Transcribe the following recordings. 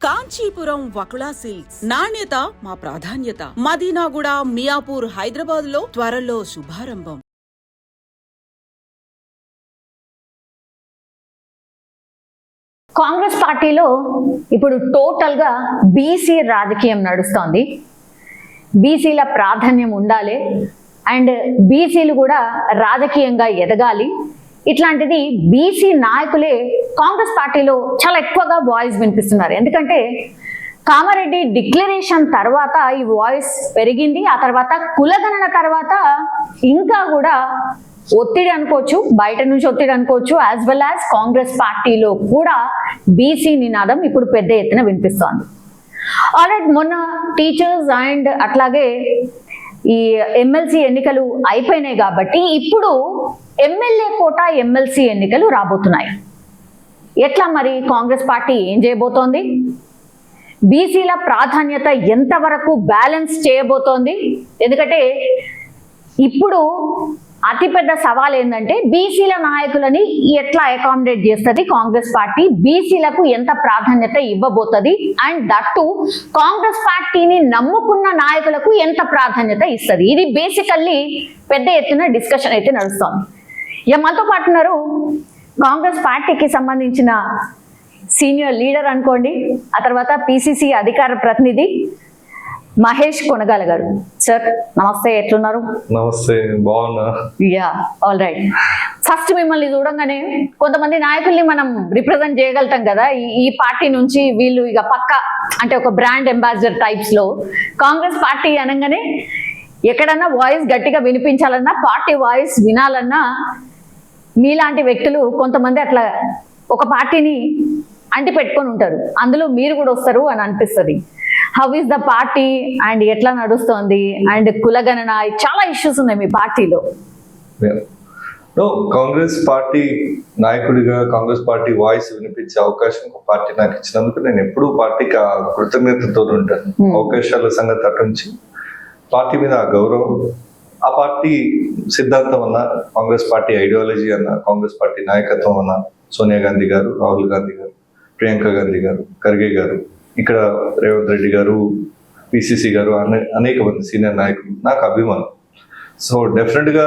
Kanchipuram Vakula silks నాణ్యత మా ప్రాధాన్యత. మదీనాగూడ, మియాపూర్, హైదరాబాద్ లో త్వరలో శుభారంభం. కాంగ్రెస్ పార్టీలో ఇప్పుడు టోటల్ గా బీసీ రాజకీయం నడుస్తోంది. బీసీల ప్రాధాన్యం ఉండాలి అండ్ బీసీలు కూడా రాజకీయంగా ఎదగాలి. ఇట్లాంటిది బీసీ నాయకులే కాంగ్రెస్ పార్టీలో చాలా ఎక్కువగా వాయిస్ వినిపిస్తున్నారు. ఎందుకంటే కామారెడ్డి డిక్లరేషన్ తర్వాత ఈ వాయిస్ పెరిగింది. ఆ తర్వాత కులగణన తర్వాత ఇంకా కూడా ఒత్తిడి అనుకోవచ్చు, బయట నుంచి ఒత్తిడి అనుకోవచ్చు, యాజ్ వెల్ యాజ్ కాంగ్రెస్ పార్టీలో కూడా బీసీ నినాదం ఇప్పుడు పెద్ద ఎత్తున వినిపిస్తోంది. ఆల్రెడీ మొన్న టీచర్స్ అండ్ అట్లాగే ఈ ఎమ్మెల్సీ ఎన్నికలు అయిపోయినాయి కాబట్టి ఇప్పుడు ఎమ్మెల్యే కోట ఎమ్మెల్సీ ఎన్నికలు రాబోతున్నాయి. ఎట్లా మరి కాంగ్రెస్ పార్టీ ఏం చేయబోతోంది? బీసీల ప్రాధాన్యత ఎంతవరకు బ్యాలెన్స్ చేయబోతోంది? ఎందుకంటే ఇప్పుడు అతిపెద్ద సవాల్ ఏంటంటే బీసీల నాయకులని ఎట్లా అకామిడేట్ చేస్తుంది కాంగ్రెస్ పార్టీ, బీసీలకు ఎంత ప్రాధాన్యత ఇవ్వబోతుంది అండ్ దట్టు కాంగ్రెస్ పార్టీని నమ్ముకున్న నాయకులకు ఎంత ప్రాధాన్యత ఇస్తుంది. ఇది బేసికల్లీ పెద్ద ఎత్తున డిస్కషన్ అయితే నడుస్తోంది. ఇక మనతో పాటు ఉన్నారు కాంగ్రెస్ పార్టీకి సంబంధించిన సీనియర్ లీడర్ అనుకోండి, ఆ తర్వాత పిసిసి అధికార ప్రతినిధి మహేష్ కొనగాల గారు. సార్ నమస్తే, ఎట్లున్నారు? నమస్తే, బాగున్నా. Yeah, all right. ఫస్ట్ మిమ్మల్ని చూడంగానే కొంతమంది నాయకుల్ని మనం రిప్రజెంట్ చేయగలుగుతాం కదా ఈ పార్టీ నుంచి. వీళ్ళు ఇక పక్క అంటే ఒక బ్రాండ్ అంబాసిడర్ టైప్స్ లో కాంగ్రెస్ పార్టీ అనగానే ఎక్కడన్నా వాయిస్ గట్టిగా వినిపించాలన్నా, పార్టీ వాయిస్ వినాలన్నా మీలాంటి వ్యక్తులు కొంతమంది అట్లా ఒక పార్టీని అంటి పెట్టుకొని ఉంటారు. అందులో మీరు కూడా వస్తారు అని అనిపిస్తుంది. How is the party and ఎట్లా నడుస్తోంది అండ్ కులగణన, చాలా ఇష్యూస్ ఉన్నాయి మీ పార్టీలో. కాంగ్రెస్ పార్టీ నాయకుడిగా కాంగ్రెస్ పార్టీ వాయిస్ వినిపించే అవకాశం పార్టీ నాకు ఇచ్చినందుకు నేను ఎప్పుడూ పార్టీకి కృతజ్ఞతతో ఉంటాను. అవకాశాల సంగతి అటుంచి పార్టీ మీద ఆ గౌరవం, ఆ పార్టీ సిద్ధాంతం అన్న, కాంగ్రెస్ పార్టీ ఐడియాలజీ అన్న, కాంగ్రెస్ పార్టీ నాయకత్వం అన్న, సోనియా గాంధీ గారు, రాహుల్ గాంధీ గారు, ప్రియాంక గాంధీ గారు, ఖర్గే గారు, ఇక్కడ రేవంత్ రెడ్డి గారు, పిసిసి గారు, అనేక మంది సీనియర్ నాయకులు నాకు అభిమానం. సో డెఫినెట్గా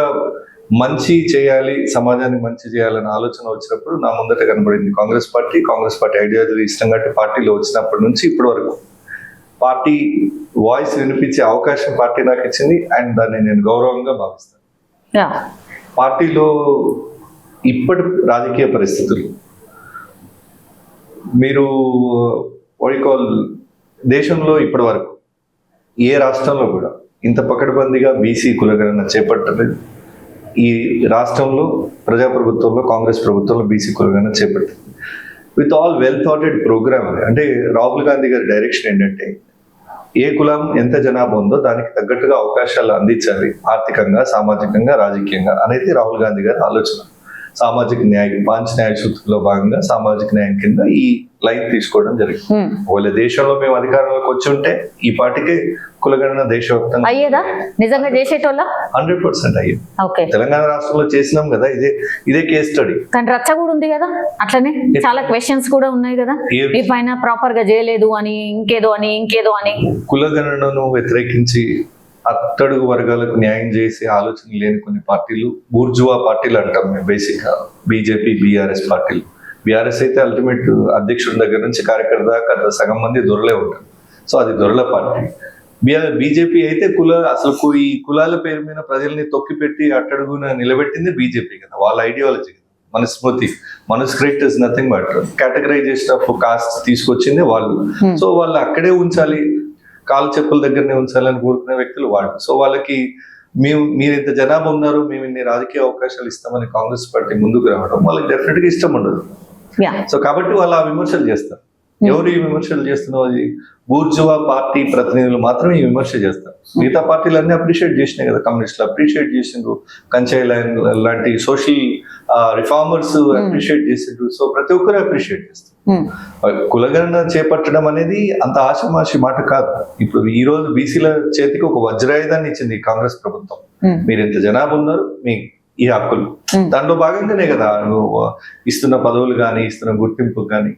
మంచి చేయాలి, సమాజానికి మంచి చేయాలనే ఆలోచన వచ్చినప్పుడు నా ముందట కనబడింది Congress party. Congress party ideology ఇష్టం కాబట్టి పార్టీలో వచ్చినప్పటి నుంచి ఇప్పటి వరకు పార్టీ వాయిస్ వినిపించే అవకాశం పార్టీ నాకు ఇచ్చింది అండ్ దాన్ని నేను గౌరవంగా భావిస్తాను. పార్టీలో ఇప్పటి రాజకీయ పరిస్థితులు మీరు దేశంలో ఇప్పటి వరకు ఏ రాష్ట్రంలో కూడా ఇంత పకడ్బందీగా బీసీ కులగణన చేపట్టలేదు. ఈ రాష్ట్రంలో ప్రజాప్రభుత్వంలో, కాంగ్రెస్ ప్రభుత్వంలో బీసీ కులగణన చేపట్టింది విత్ ఆల్ వెల్ థాటెడ్ ప్రోగ్రామ్. అంటే రాహుల్ గాంధీ గారి డైరెక్షన్ ఏంటంటే ఏ కులం ఎంత జనాభా ఉందో దానికి తగ్గట్టుగా అవకాశాలు అందించాలి, ఆర్థికంగా, సామాజికంగా, రాజకీయంగా అనేది రాహుల్ గాంధీ గారి ఆలోచన. సామాజిక న్యాయం, పాంచ్ న్యాయ సూత్రంలో భాగంగా సామాజిక న్యాయం కింద ఈ లైన్ తీసుకోవడం జరిగింది. ఒకవేళ దేశంలో మేము అధికారంలోకి వచ్చి ఉంటే ఈ పార్టీకి కులగణన దేశవ్యాప్తంగా అయ్యేదా? నిజంగా చేసేటోళ్ళ 100% అయ్యేది. తెలంగాణ రాష్ట్రంలో చేసినాం కదా, ఇదే కేస్ స్టడీ. కానీ రచ్చ కూడా ఉంది కదా, అట్లనే చాలా క్వశ్చన్స్ కూడా ఉన్నాయి కదా, ఈ పైన ప్రాపర్ గా చేయలేదు అని, ఇంకేదో అని. కులగణనను వ్యతిరేకించి అట్టడుగు వర్గాలకు న్యాయం చేసే ఆలోచన లేని కొన్ని పార్టీలు బూర్జువా పార్టీలు అంటాం మేము బేసిక్ గా. బీజేపీ, బీఆర్ఎస్ పార్టీలు. బీఆర్ఎస్ అయితే అల్టిమేట్ అధ్యక్షుడి దగ్గర నుంచి కార్యకర్త దాకా సగం మంది దొరలే ఉంటారు. సో అది దొరల పార్టీ. బీజేపీ అయితే అసలు ఈ కులాల పేరు మీద ప్రజల్ని తొక్కిపెట్టి అట్టడుగున నిలబెట్టింది బీజేపీ కదా, వాళ్ళ ఐడియాలజీ కదా. Manuscript is nothing but categorisation of caste తీసుకొచ్చింది వాళ్ళు. సో వాళ్ళు అక్కడే ఉంచాలి, కాలు చెప్పుల దగ్గరనే ఉంచాలని కోరుకునే వ్యక్తులు వాళ్ళు. సో వాళ్ళకి మీరు ఇంత జనాభా ఉన్నారు, మేము ఇన్ని రాజకీయ అవకాశాలు ఇస్తామని కాంగ్రెస్ పార్టీ ముందుకు రావడం వాళ్ళకి డెఫినెట్ గా ఇష్టం ఉండదు. సో కాబట్టి వాళ్ళు ఆ విమర్శలు చేస్తారు. ఎవరు ఈ విమర్శలు చేస్తున్నారు? బూర్జువా పార్టీ ప్రతినిధులు మాత్రమే ఈ విమర్శ చేస్తారు. మిగతా పార్టీలన్నీ అప్రిషియేట్ చేసినాయి కదా, కమ్యూనిస్టులు అప్రిషియేట్ చేసిండ్రు, కంచై లైన్ లాంటి సోషల్ రిఫార్మర్స్ అప్రిషియేట్ చేసిండ్రు. సో ప్రతి ఒక్కరు అప్రిషియేట్ చేస్తారు. కులగణన చేపట్టడం అనేది అంత ఆశమాషి మాట కాదు. ఇప్పుడు ఈ రోజు బీసీల చేతికి ఒక వజ్రాయుధాన్ని ఇచ్చింది కాంగ్రెస్ ప్రభుత్వం. మీరు ఎంత జనాభా ఉన్నారు, మీ ఈ హక్కులు, దాంట్లో భాగంగానే కదా ఇస్తున్న పదవులు కానీ, ఇస్తున్న గుర్తింపు కానీ.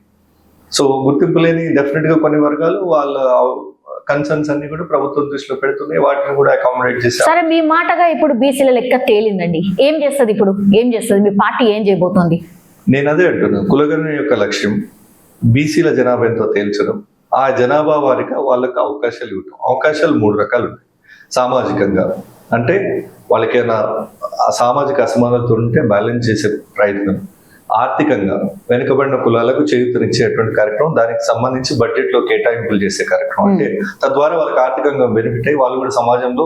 సో గుర్తింపు లేని డెఫినెట్ గా కొన్ని వర్గాలు వాళ్ళ కన్సర్న్స్ అన్ని కూడా ప్రభుత్వం దృష్టిలో పెడుతున్నాయి, వాటిని కూడా అకామిడేట్ చేశారు. సరే, మీ మాటగా ఇప్పుడు బీసీల లెక్క తేలిందండి, ఏం చేస్తుంది ఇప్పుడు? ఏం చేస్తుంది మీ పార్టీ? ఏం చేయబోతోంది? నేను అదే అంటున్నాను, కులగణన యొక్క లక్ష్యం బీసీల జనాభా ఎంతో తేల్చడం, ఆ జనాభా వారికి వాళ్ళకి అవకాశాలు ఇవ్వటం. అవకాశాలు 3 రకాలు ఉన్నాయి. సామాజికంగా అంటే వాళ్ళకైనా సామాజిక అసమానతలు ఉంటే బ్యాలెన్స్ చేసే ప్రయత్నం, ఆర్థికంగా వెనుకబడిన కులాలకు చేయూతనిచ్చేటువంటి కార్యక్రమం, దానికి సంబంధించి బడ్జెట్ లో కేటాయింపులు చేసే కార్యక్రమం. అంటే తద్వారా వాళ్ళకి ఆర్థికంగా బెనిఫిట్ అయ్యి వాళ్ళు కూడా సమాజంలో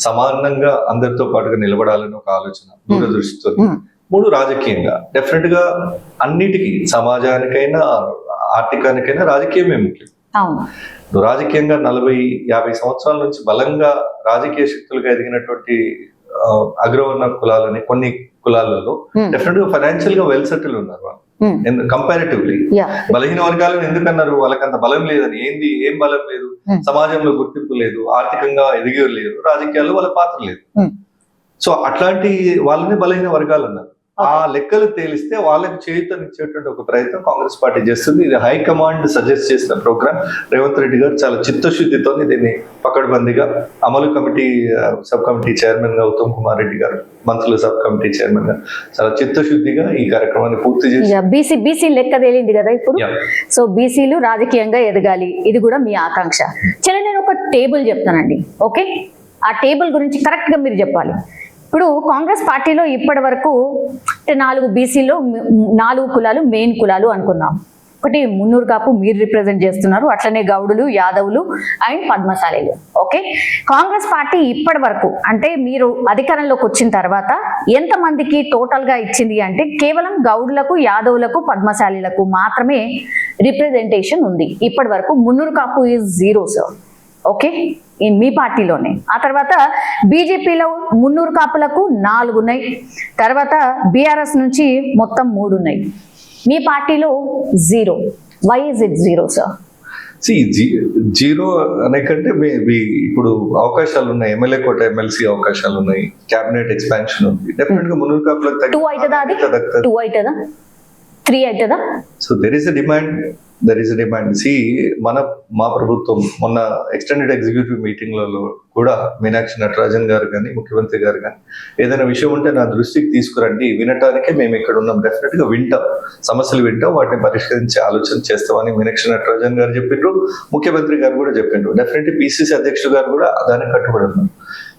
సమానంగా అందరితో పాటుగా నిలబడాలని ఒక ఆలోచన, దూరదృష్టితో. 3 రాజకీయంగా. డెఫినెట్ గా అన్నిటికీ, సమాజానికైనా ఆర్థికానికైనా రాజకీయమే ముఖ్యం. రాజకీయంగా 40-50 సంవత్సరాల నుంచి బలంగా రాజకీయ శక్తులుగా ఎదిగినటువంటి అగ్రవర్ణ కులాలని కొన్ని కులాలలో డెఫినెట్ గా ఫైనాన్షియల్ గా వెల్ సెటిల్ ఉన్నారు వాళ్ళు కంపారిటివ్లీ. బలహీన వర్గాలను ఎందుకన్నారు? వాళ్ళకంత బలం లేదని. ఏం బలం లేదు? సమాజంలో గుర్తింపు లేదు, ఆర్థికంగా ఎదిగి లేరు, రాజకీయాల్లో వాళ్ళ పాత్ర లేదు. సో అట్లాంటి వాళ్ళని బలహీన వర్గాలు అన్నారు. ఆ లెక్కలు తేలిస్తే వాళ్ళకి చేయూతనిచ్చేటువంటి ఒక ప్రయత్నం కాంగ్రెస్ పార్టీ చేస్తుంది. ఇది హైకమాండ్ సజెస్ట్ చేసిన ప్రోగ్రామ్. రేవంత్ రెడ్డి గారు చాలా చిత్తశుద్ధితో దీన్ని పకడ్బందీగా అమలు కమిటీ సబ్ కమిటీ చైర్మన్ గా ఉత్తమ్ కుమార్ రెడ్డి గారు, మంత్రుల సబ్ కమిటీ చైర్మన్ గా చాలా చిత్తశుద్ధిగా ఈ కార్యక్రమాన్ని పూర్తి చేసి బీసీ లెక్క తేలింది కదా ఇప్పుడు. సో బీసీలు రాజకీయంగా ఎదగాలి, ఇది కూడా మీ ఆకాంక్ష. చలో, నేను ఒక టేబుల్ చెప్తానండి, ఓకే? ఆ టేబుల్ గురించి కరెక్ట్ గా మీరు చెప్పాలి. ఇప్పుడు కాంగ్రెస్ పార్టీలో ఇప్పటి వరకు 4 బీసీలో 4 కులాలు మెయిన్ కులాలు అనుకుందాం. ఒకటి మున్నూరు కాపు మీరు రిప్రజెంట్ చేస్తున్నారు, అట్లనే గౌడులు, యాదవులు అండ్ పద్మశాలీలు. ఓకే, కాంగ్రెస్ పార్టీ ఇప్పటి వరకు అంటే మీరు అధికారంలోకి వచ్చిన తర్వాత ఎంతమందికి టోటల్ గా ఇచ్చింది అంటే కేవలం గౌడులకు, యాదవులకు, పద్మశాలీలకు మాత్రమే రిప్రజెంటేషన్ ఉంది ఇప్పటి వరకు. Munnuru Kapu is 0 sir. Okay, మీ పార్టీలోనే. ఆ తర్వాత బీజేపీలో మున్నూరు కాపులకు 4 ఉన్నాయి, తర్వాత బీఆర్ఎస్ నుంచి మొత్తం 3 ఉన్నాయి. మీ పార్టీలో 0. Why is it 0 sir? Zero అనే కంటే ఇప్పుడు అవకాశాలు ఉన్నాయి. ఎమ్మెల్యే కోట, ఎమ్మెల్సీ అవకాశాలు ఉన్నాయి, క్యాబినెట్ ఎక్స్పాన్షన్ ఉంది. డెఫినెట్ గా మున్నూరు కాపులకు 2 అవుతుందా? అది 2 అవుతుందా? 3 అవుతుందా? So there is a demand. మా ప్రభుత్వం మొన్న ఎక్స్టెండెడ్ ఎగ్జిక్యూటివ్ మీటింగ్లలో కూడా మీనాక్షి నటరాజన్ గారు కానీ, ముఖ్యమంత్రి గారు కానీ ఏదైనా విషయం ఉంటే నా దృష్టికి తీసుకురండి, వినటానికే మేము ఇక్కడ ఉన్నాం, డెఫినెట్ గా వింటాం, సమస్యలు వింటాం, వాటిని పరిష్కరించే ఆలోచన చేస్తామని మీనాక్షి నటరాజన్ గారు చెప్పిండ్రు, ముఖ్యమంత్రి గారు కూడా చెప్పిండ్రు. డెఫినెట్లీ పిసిసి అధ్యక్షుడు గారు కూడా దానికి కట్టుబడి ఉన్నారు.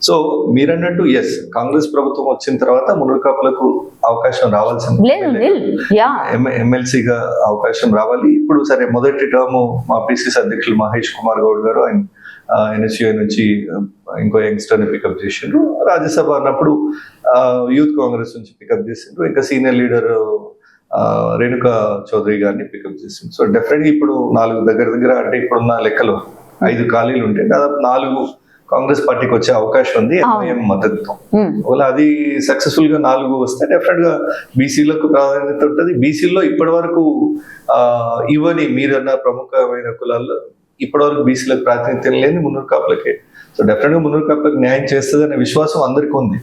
సో మీరన్నట్టు ఎస్, కాంగ్రెస్ ప్రభుత్వం వచ్చిన తర్వాత మున్నూరు కాపులకు అవకాశం రావాల్సింది, ఎమ్మెల్సీగా అవకాశం రావాలి. ఇప్పుడు సరే, మొదటి టర్మ్ మా పిసిసి అధ్యక్షులు మహేష్ కుమార్ గౌడ్ గారు ఆయన ఎన్ఎస్యుఐ నుంచి ఇంకో యంగ్స్టర్ ని పికప్ చేసిండ్రు. రాజ్యసభ అన్నప్పుడు యూత్ కాంగ్రెస్ నుంచి పికప్ చేసిండ్రు. ఇంకా సీనియర్ లీడర్ రేణుకా చౌదరి గారిని పికప్ చేసిండ్రు. సో డెఫినెట్గా ఇప్పుడు 4 దగ్గర అంటే ఇప్పుడున్న లెక్కలో 5 ఖాళీలు ఉంటే దాదాపు 4 కాంగ్రెస్ పార్టీకి వచ్చే అవకాశం ఉంది ఎంఐఎం మద్దతుతో. ఒకవేళ అది సక్సెస్ఫుల్ గా 4 వస్తే డెఫినెట్ గా బీసీలకు ప్రాధాన్యత ఉంటుంది. బీసీలో ఇప్పటి వరకు ఇవని మీరన్న ప్రముఖమైన కులాల్లో ఇప్పటి వరకు బీసీలకు ప్రాతినిధ్యం లేని మున్నూరు కాపులకే. సో డెఫినెట్ గా మున్నూరు కాపులకు న్యాయం చేస్తుంది అనే విశ్వాసం అందరికీ ఉంది.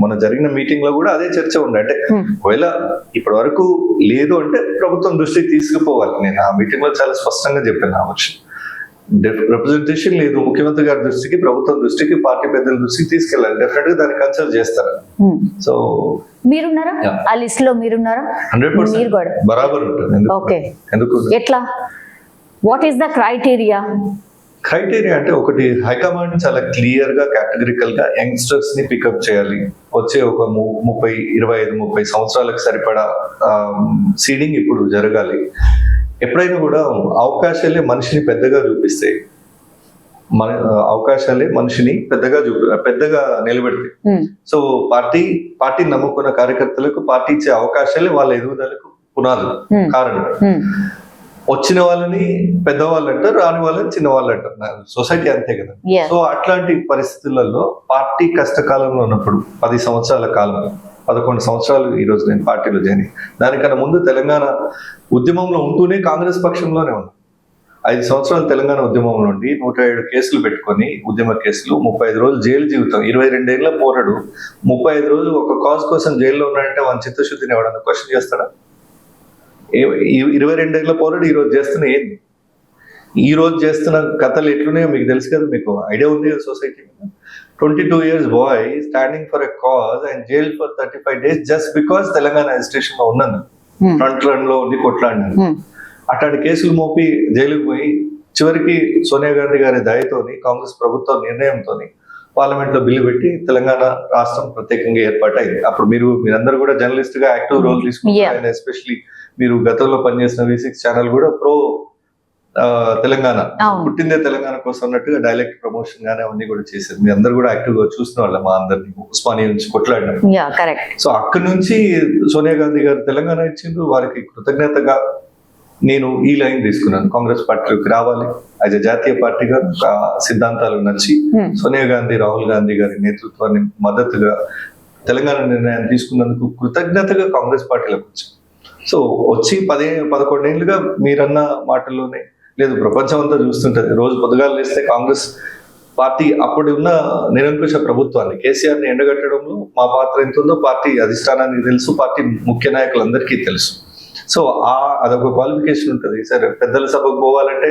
మన జరిగిన మీటింగ్ లో కూడా అదే చర్చ ఉంది. అంటే ఒకవేళ ఇప్పటి వరకు లేదు అంటే ప్రభుత్వం దృష్టికి తీసుకుపోవాలి. నేను ఆ మీటింగ్ లో చాలా స్పష్టంగా చెప్పాను ఆ విషయం. రిప్రజెంటేషన్ లేదు, ముఖ్యమంత్రి గారి దృష్టికి, ప్రభుత్వం దృష్టికి, పార్టీ పెద్దల దృష్టికి తీసుకెళ్ళాలి. డెఫినెట్ గా దాన్ని కన్సిడర్ చేస్తారు. సో మీరున్నారా ఆ లిస్ట్ లో? మీరున్నారా? 100% బరాబర్ ఉంటుంది. ఓకే, ఎందుకు? ఎట్లా? వాట్ ఈస్ ద క్రైటీరియా అంటే ఒకటి, హైకమాండ్ చాలా క్లియర్ గా, కేటగిరికల్ గా యంగ్స్టర్స్ ని పికప్ చేయాలి. వచ్చే ఒక 25-30 సంవత్సరాలకు సరిపడా సీడింగ్ ఇప్పుడు జరగాలి. ఎప్పుడైనా కూడా అవకాశాలే మనిషిని పెద్దగా చూపిస్తాయి, అవకాశాలే మనిషిని పెద్దగా నిలబెడతాయి. సో పార్టీ నమ్ముకున్న కార్యకర్తలకు పార్టీ ఇచ్చే అవకాశాలే వాళ్ళ ఎదుగుదలకు పునాదులు, కారణం. వచ్చిన వాళ్ళని పెద్దవాళ్ళు అంటారు, రాని వాళ్ళని చిన్నవాళ్ళు అంటారు. సొసైటీ అంతే కదా. సో అట్లాంటి పరిస్థితులలో పార్టీ కష్టకాలంలో ఉన్నప్పుడు 10 సంవత్సరాల కాలం, 11 సంవత్సరాలు ఈ రోజు నేను పార్టీలో జాయిన్. దానికన్నా ముందు తెలంగాణ ఉద్యమంలో ఉంటూనే కాంగ్రెస్ పక్షంలోనే ఉన్నా. 5 సంవత్సరాలు తెలంగాణ ఉద్యమంలో ఉండి 107 కేసులు పెట్టుకొని, ఉద్యమ కేసులు, 35 రోజులు జైలు జీవితం, 22 ఏళ్ల పోరాడు, 35 రోజులు ఒక కాజ్ కోసం జైల్లో ఉన్నాడంటే వాని చిత్తశుద్ధిని ఎవడన్నా క్వశ్చన్ చేస్తాడా? ఈ 22 ఏళ్ల పోరాడు ఈ రోజు చేస్తున్న ఏంది, ఈ రోజు చేస్తున్న కథలు ఎట్లున్నాయో మీకు తెలుసు కదా, మీకు ఐడియా ఉంది కదా సొసైటీ మీద. 22 years boy standing for a cause and jail for 35 days just because Telangana agitation లో ఉన్నాను, ఫ్రంట్ రన్ లో ఉండి కొట్లాడినాను. అట్లాంటి కేసులు మోపి జైలుకు పోయి చివరికి సోనియా గాంధీ గారి దయతోని, కాంగ్రెస్ ప్రభుత్వ నిర్ణయంతో పార్లమెంట్ లో బిల్లు పెట్టి తెలంగాణ రాష్ట్రం ప్రత్యేకంగా ఏర్పాటైంది. అప్పుడు మీరందరూ కూడా జర్నలిస్ట్ గా యాక్టివ్ రోల్ తీసుకుంటారు. అండ్ ఎస్పెషలీ మీరు గతంలో పనిచేసిన V6 ఛానల్ కూడా ప్రో తెలంగాణ, పుట్టిందే తెలంగాణ కోసం అన్నట్టుగా డైలెక్ట్ ప్రమోషన్ గానీ అవన్నీ కూడా చేశారు. మీ అందరు కూడా యాక్టివ్ గా చూసిన వాళ్ళ మా అందరినీ ఉస్మానియా నుంచి కొట్లాడినాం. సో అక్కడి నుంచి సోనియా గాంధీ గారు తెలంగాణ ఇచ్చిండ్రు, వారికి కృతజ్ఞతగా నేను ఈ లైన్ తీసుకున్నాను, కాంగ్రెస్ పార్టీలోకి రావాలి యాజ్ ఎ జాతీయ పార్టీగా. సిద్ధాంతాలు నచ్చి సోనియా గాంధీ, రాహుల్ గాంధీ గారి నేతృత్వాన్ని మద్దతుగా తెలంగాణ నిర్ణయాన్ని తీసుకున్నందుకు కృతజ్ఞతగా కాంగ్రెస్ పార్టీలోకి వచ్చాను. సో వచ్చి 11 ఏళ్ళుగా మీరన్న మాటల్లోనే లేదు, ప్రపంచం అంతా చూస్తుంటది. రోజు పొద్దుగాలు లేస్తే కాంగ్రెస్ పార్టీ అప్పుడు ఉన్న నిరంకుశ ప్రభుత్వాన్ని, కేసీఆర్ ని ఎండగట్టడంలో మా పాత్ర ఎంత ఉందో పార్టీ అధిష్టానానికి తెలుసు, పార్టీ ముఖ్య నాయకులందరికీ తెలుసు. సో అదొక క్వాలిఫికేషన్ ఉంటుంది. సరే, పెద్దల సభకు పోవాలంటే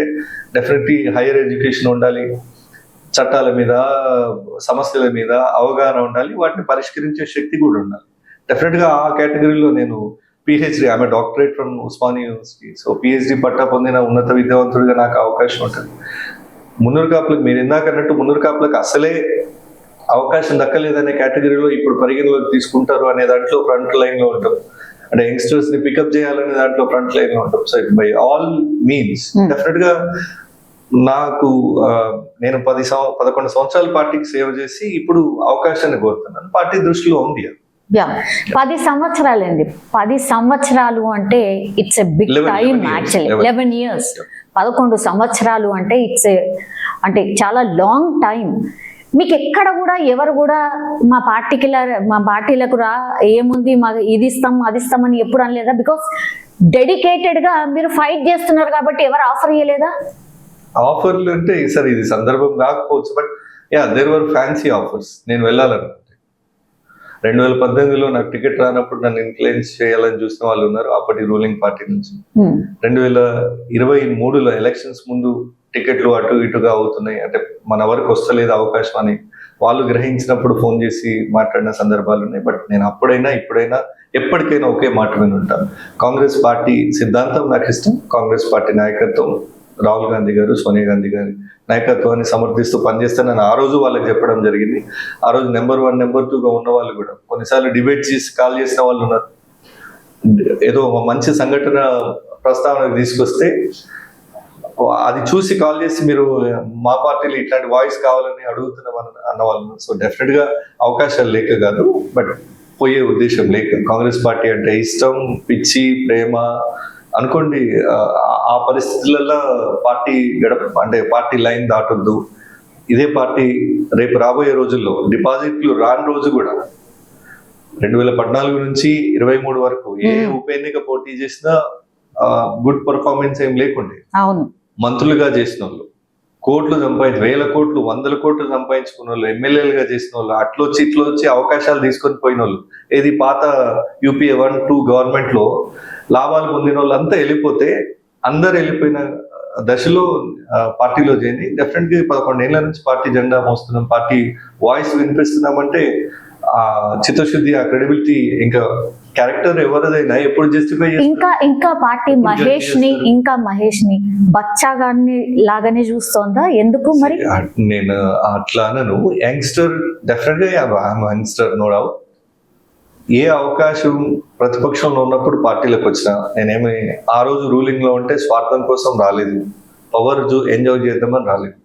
డెఫినెట్లీ హైయర్ ఎడ్యుకేషన్ ఉండాలి, చట్టాల మీద, సమస్యల మీద అవగాహన ఉండాలి, వాటిని పరిష్కరించే శక్తి కూడా ఉండాలి. డెఫినెట్ గా ఆ కేటగిరీలో నేను PhD, ఆమె doctorate from Osmania university. So PhD పట్టా పొందిన ఉన్నత విద్యావంతుడిగా నాకు అవకాశం ఉంటుంది. మున్నూరు కాపులకు, మీరు ఇందాక అన్నట్టు మున్నూరు కాపులకు అసలే అవకాశం దక్కలేదనే కేటగిరీలో ఇప్పుడు పరిగణలోకి తీసుకుంటారు అనే దాంట్లో ఫ్రంట్ లైన్ లో ఉంటాం. అంటే యంగ్స్టర్స్ ని పికప్ చేయాలనే దాంట్లో ఫ్రంట్ లైన్ లో ఉంటాం. So by all means definite గా నాకు నేను 11 సంవత్సరాల పార్టీకి సేవ చేసి ఇప్పుడు అవకాశాన్ని కోరుతున్నాను. పార్టీ దృష్టిలో ఉంది 10 సంవత్సరాలండి. 10 సంవత్సరాలు అంటే it's a big time actually. 11 years, 11 సంవత్సరాలు అంటే అంటే చాలా లాంగ్ టైం. మీకు ఎక్కడ కూడా ఎవరు కూడా మా పార్టీలకు రా, ఏముంది మా ఇది ఇస్తాం అది ఇస్తామని ఎప్పుడు అనలేదా? బికాస్ డెడికేటెడ్ గా మీరు ఫైట్ చేస్తున్నారు కాబట్టి ఎవరు ఆఫర్ ఇవ్వలేదా? ఆఫర్లు అంటే సరే ఇది సందర్భం కాకపోవచ్చు, but there were fancy offers. నేను వెళ్ళాలనుకుంటే 2018లో నాకు టికెట్ రానప్పుడు నన్ను ఇన్ఫ్లుయెన్స్ చేయాలని చూసిన వాళ్ళు ఉన్నారు అప్పటి రూలింగ్ పార్టీ నుంచి. 2023లో ఎలక్షన్స్ ముందు టికెట్లు అటు ఇటుగా అవుతున్నాయి, అంటే మన వరకు వస్తలేదు అవకాశం అని వాళ్ళు గ్రహించినప్పుడు ఫోన్ చేసి మాట్లాడిన సందర్భాలు ఉన్నాయి. బట్ నేను అప్పుడైనా ఇప్పుడైనా ఎప్పటికైనా ఒకే మాట మీద ఉంటాను. కాంగ్రెస్ పార్టీ సిద్ధాంతం నాకు ఇష్టం, కాంగ్రెస్ పార్టీ నాయకత్వం, రాహుల్ గాంధీ గారు, సోనియా గాంధీ గారి నాయకత్వాన్ని సమర్థిస్తూ పనిచేస్తానని ఆ రోజు వాళ్ళకి చెప్పడం జరిగింది. ఆ రోజు నెంబర్ 1, నెంబర్ 2గా ఉన్న వాళ్ళు కూడా కొన్నిసార్లు డిబేట్ చేసి కాల్ చేసిన వాళ్ళు ఉన్నారు. ఏదో మంచి సంఘటన ప్రస్తావనకు తీసుకొస్తే అది చూసి కాల్ చేసి మీరు మా పార్టీలో ఇట్లాంటి వాయిస్ కావాలని అడుగుతున్నాం అన్న వాళ్ళు. సో డెఫినెట్ గా అవకాశాలు లేక కాదు, బట్ పోయే ఉద్దేశం లేక. కాంగ్రెస్ పార్టీ అంటే ఇష్టం, పిచ్చి, ప్రేమ అనుకోండి. ఆ పరిస్థితులలో పార్టీ అంటే పార్టీ లైన్ దాటొద్దు. ఇదే పార్టీ రేపు రాబోయే రోజుల్లో డిపాజిట్లు రాని రోజు కూడా 2014 నుంచి 23 వరకు ఏ ఉప ఎన్నిక పోటీ చేసినా గుడ్ పర్ఫార్మెన్స్ ఏం లేకుండే. అవును, మంత్రులుగా చేసిన వాళ్ళు, కోట్లు సంపాదించి 1000 కోట్లు 100 కోట్లు సంపాదించుకున్న వాళ్ళు, ఎమ్మెల్యేలుగా చేసిన వాళ్ళు, ఇట్లా వచ్చి అవకాశాలు తీసుకొని పోయిన వాళ్ళు, ఏది పాత UPA 1-2 గవర్నమెంట్ లో లాభాలు పొందిన వాళ్ళు అంతా వెళ్ళిపోతే, అందరు వెళ్ళిపోయిన దశలో పార్టీలో చేయండి. డెఫినెట్ గా 11 ఏళ్ల నుంచి పార్టీ జెండా మోస్తున్నాం, పార్టీ వాయిస్ వినిపిస్తున్నామంటే ఆ చిత్తశుద్ధి, ఆ క్రెడిబిలిటీ, ఇంకా క్యారెక్టర్ ఎవరిదైనా ఎప్పుడు జస్టిఫై ఇంకా పార్టీ మహేష్ ని బచ్చా గారిని లాగానే చూస్తోందా? ఎందుకు మరి? నేను అట్లా అనను. యంగ్స్టర్, డెఫినెట్ గా యంగ్స్టర్, నో డౌట్. ఏ అవకాశం ప్రతిపక్షంలో ఉన్నప్పుడు పార్టీలకు వచ్చినా నేనేమి ఆ రోజు రూలింగ్ లో ఉంటే స్వార్థం కోసం రాలేదు, పవర్ ఎంజాయ్ చేద్దామని రాలేదు.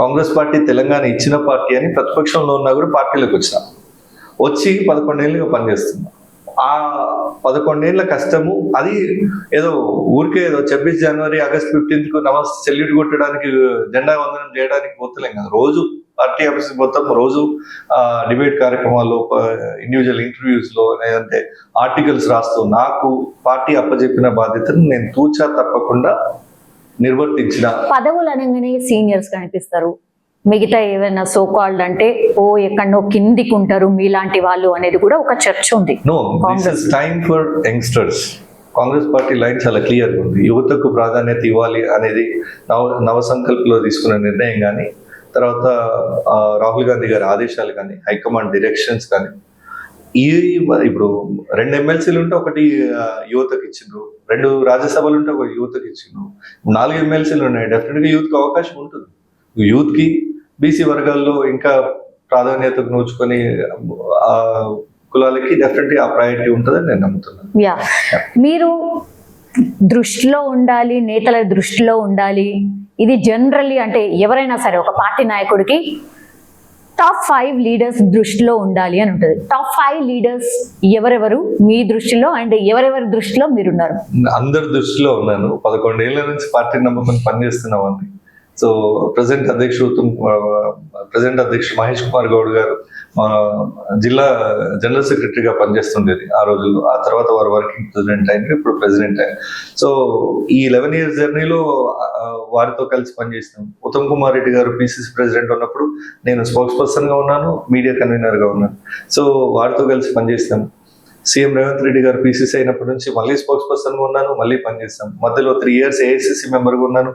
కాంగ్రెస్ పార్టీ తెలంగాణ ఇచ్చిన పార్టీ అని ప్రతిపక్షంలో ఉన్నా కూడా పార్టీలకు వచ్చి 11 ఏళ్ళుగా పనిచేస్తున్నా. ఆ 11 ఏళ్ల కష్టము అది ఏదో ఊరికే ఏదో 26 జనవరి ఆగస్ట్ 15కు నమస్తే సెల్యూట్ కొట్టడానికి, జెండా వందనం చేయడానికి పోతలేం కదా. రోజు పార్టీ ఆఫీస్ మొత్తం, రోజు డిబేట్ కార్యక్రమాల్లో, ఇండివిజువల్ ఇంటర్వ్యూస్ లో, లేదంటే ఆర్టికల్స్ రాస్తూ నాకు పార్టీ అప్పచెప్పిన బాధ్యతను నేను తూచా తప్పకుండా నిర్వర్తించిన. పదవులు అనగానే సీనియర్స్ కనిపిస్తారు, మిగతా ఏమైనా సో కాల్డ్ అంటే ఎక్కడో కిందికి ఉంటారు మీలాంటి వాళ్ళు అనేది కూడా ఒక చర్చ ఉంది. No, this is time for youngsters. Congress party line చాలా క్లియర్గా ఉంది. యువతకు ప్రాధాన్యత ఇవ్వాలి అనేది నవ సంకల్పంలో తీసుకున్న నిర్ణయం కానీ, తర్వాత రాహుల్ గాంధీ గారి ఆదేశాలు కానీ, హైకమాండ్ డైరెక్షన్స్ కానీ, ఇప్పుడు 2 ఎమ్మెల్సీలు ఉంటే ఒకటి యువతకు ఇచ్చిండ్రు, 2 రాజ్యసభలు ఉంటే ఒక యువతకు ఇచ్చిండ్రు, 4 ఎమ్మెల్సీలు ఉన్నాయి. డెఫినెట్గా యూత్కి అవకాశం ఉంటుంది. యూత్కి బీసీ వర్గాల్లో ఇంకా ప్రాధాన్యతకు నోచుకొని కులాలకి డెఫినెట్గా ఆ ప్రయారిటీ ఉంటుందని నేను నమ్ముతున్నాను. మీరు దృష్టిలో ఉండాలి, నేతల దృష్టిలో ఉండాలి. ఇది జనరల్లీ అంటే ఎవరైనా సరే ఒక పార్టీ నాయకుడికి టాప్ 5 లీడర్స్ దృష్టిలో ఉండాలి అని ఉంటుంది. టాప్ 5 లీడర్స్ ఎవరెవరు మీ దృష్టిలో అండ్ ఎవరెవరి దృష్టిలో మీరున్నారు? అందరి దృష్టిలో ఉన్నాను. 11 ఏళ్ల నుంచి పార్టీ నమ్మకం పనిచేస్తున్నామని. సో ప్రజెంట్ అధ్యక్షుడు మహేష్ కుమార్ గౌడ్ గారు జిల్లా జనరల్ సెక్రటరీగా పనిచేస్తుండేది ఆ రోజుల్లో. ఆ తర్వాత వారు వర్కింగ్ ప్రెసిడెంట్ అయింది, ఇప్పుడు ప్రెసిడెంట్ అయ్యారు. సో ఈ 11 years జర్నీలో వారితో కలిసి పనిచేసినాం. ఉత్తమ్ కుమార్ రెడ్డి గారు పిసిసి ప్రెసిడెంట్ ఉన్నప్పుడు నేను స్పోక్స్ పర్సన్ గా ఉన్నాను, మీడియా కన్వీనర్ గా ఉన్నాను. సో వారితో కలిసి పనిచేసినాం. సీఎం రేవంత్ రెడ్డి గారు పిసిసి అయినప్పటి నుంచి మళ్ళీ స్పోక్స్ పర్సన్ గా ఉన్నాను, మళ్ళీ పనిచేస్తాం. మధ్యలో 3 years ఏఐసిసి మెంబర్ గా ఉన్నాను.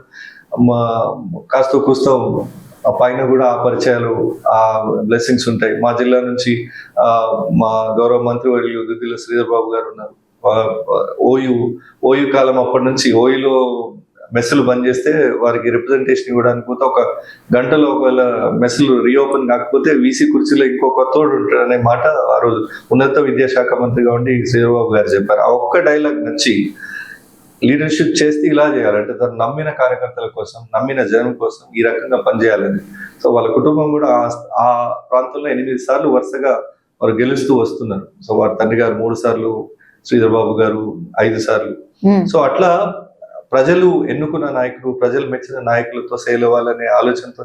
కాస్త కూస్తో పైన కూడా ఆ పరిచయాలు, ఆ బ్లెస్సింగ్స్ ఉంటాయి. మా జిల్లా నుంచి మా గౌరవ మంత్రి వర్యులు దుద్దిల శ్రీధర్ బాబు గారు ఉన్నారు. ఓయూ కాలం అప్పటి నుంచి ఓయూలో మెస్సులు బంద్ చేస్తే వారికి రిప్రజెంటేషన్ ఇవ్వడానికి పోతే ఒక గంటలో ఒకవేళ మెస్సులు రీఓపెన్ కాకపోతే వీసీ కుర్చీలో ఇంకో కొత్తోడు ఉంటాడు అనే మాట ఆ రోజు ఉన్నత విద్యాశాఖ మంత్రిగా ఉండి శ్రీధర్ బాబు గారు చెప్పారు. ఆ ఒక్క డైలాగ్ నచ్చి లీడర్షిప్ చేస్తే ఇలా చేయాలంటే తను నమ్మిన కార్యకర్తల కోసం, నమ్మిన జనం కోసం ఈ రకంగా పనిచేయాలని. సో వాళ్ళ కుటుంబం కూడా ఆ ప్రాంతంలో 8 సార్లు వరుసగా వారు గెలుస్తూ వస్తున్నారు. సో వారి తండ్రి గారు 3 సార్లు, శ్రీధర్ బాబు గారు 5 సార్లు. సో అట్లా ప్రజలు ఎన్నుకున్న నాయకులు, ప్రజలు మెచ్చిన నాయకులతో సేల్ అవ్వాలనే ఆలోచనతో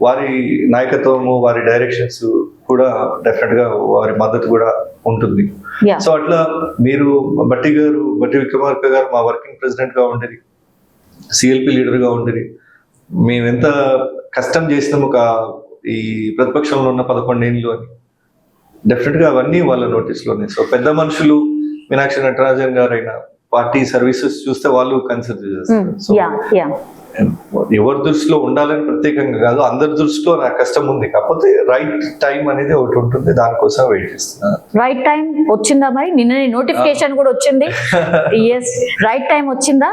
వారి నాయకత్వము, వారి డైరెక్షన్స్ కూడా డెఫినెట్ గా వారి మద్దతు కూడా ఉంటుంది. సో అట్లా మీరు బట్టి విక్రమార్క గారు మా వర్కింగ్ ప్రెసిడెంట్ గా ఉండేది, సిఎల్పి లీడర్ గా ఉండేది. మేము ఎంత కష్టం చేసినాము ఈ ప్రతిపక్షంలో ఉన్న 11 ఏళ్ళు అని. డెఫినెట్ గా అవన్నీ వాళ్ళ నోటీస్లోనే. సో పెద్ద మనుషులు మీనాక్షి నటరాజన్ గారైనా పార్టీ సర్వీసెస్ చూస్తే వాళ్ళు కన్సిడర్ చేస్తారు. సో ఎవరి దృష్టిలో ఉండాలని ప్రత్యేకంగా కాదు, అందరి దృష్టిలో నాకు కష్టం ఉంది. కాకపోతే రైట్ టైం అనేది ఒకటి ఉంటుంది, దానికోసం వెయిట్ చేస్తున్నా. రైట్ టైం వచ్చిందా? మరి నిన్న నోటిఫికేషన్ కూడా వచ్చింది. ఎస్, రైట్ టైం వచ్చిందా?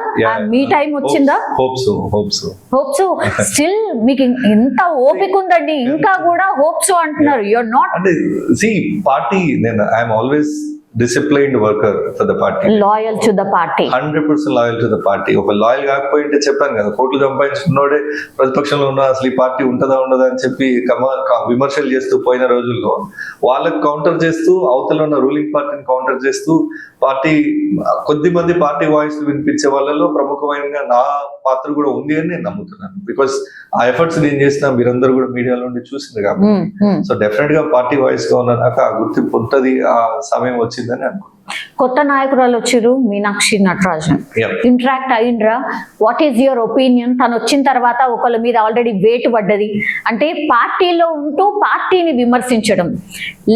మీ టైం వచ్చిందా? హోప్స్ స్టిల్ మీకు ఎంత ఓపిక ఉందండి, ఇంకా కూడా హోప్స్ అంటున్నారు. యూఆర్ నాట్ అంటే సి పార్టీ, నేను I'm always disciplined worker for the party, loyal to the party, 100% loyal to the party. ఒక లాయల్ కాకపోయింటే చెప్పాను కదా, కోట్లు సంపాదించుకున్నోడే ప్రతిపక్షంలో ఉన్నా అసలు ఈ పార్టీ ఉంటుందా ఉండదా అని చెప్పి విమర్శలు చేస్తూ పోయిన రోజుల్లో వాళ్ళకి కౌంటర్ చేస్తూ, అవతల ఉన్న రూలింగ్ పార్టీని కౌంటర్ చేస్తూ, పార్టీ కొద్ది మంది పార్టీ వాయిస్ వినిపించే వాళ్ళలో ప్రముఖమైన నా పాత్ర కూడా ఉంది అని నేను నమ్ముతున్నాను. బికాస్ ఆ ఎఫర్ట్స్ నేను చేసిన మీరందరూ కూడా మీడియాలో ఉండి చూసింది కాబట్టి. సో డెఫినెట్ గా పార్టీ వాయిస్ గా ఉన్నాక ఆ గుర్తింపు ఉంటుంది, ఆ సమయం వచ్చిందని అనుకుంటున్నాను. కొత్త నాయకురాలు వచ్చారు, మీనాక్షి నటరాజన్. ఇంటరాక్ట్ అయ్యిండ్రా? What is your opinion? తను వచ్చిన తర్వాత ఒకళ్ళ మీద ఆల్రెడీ వేటు పడ్డది అంటే పార్టీలో ఉంటూ పార్టీని విమర్శించడం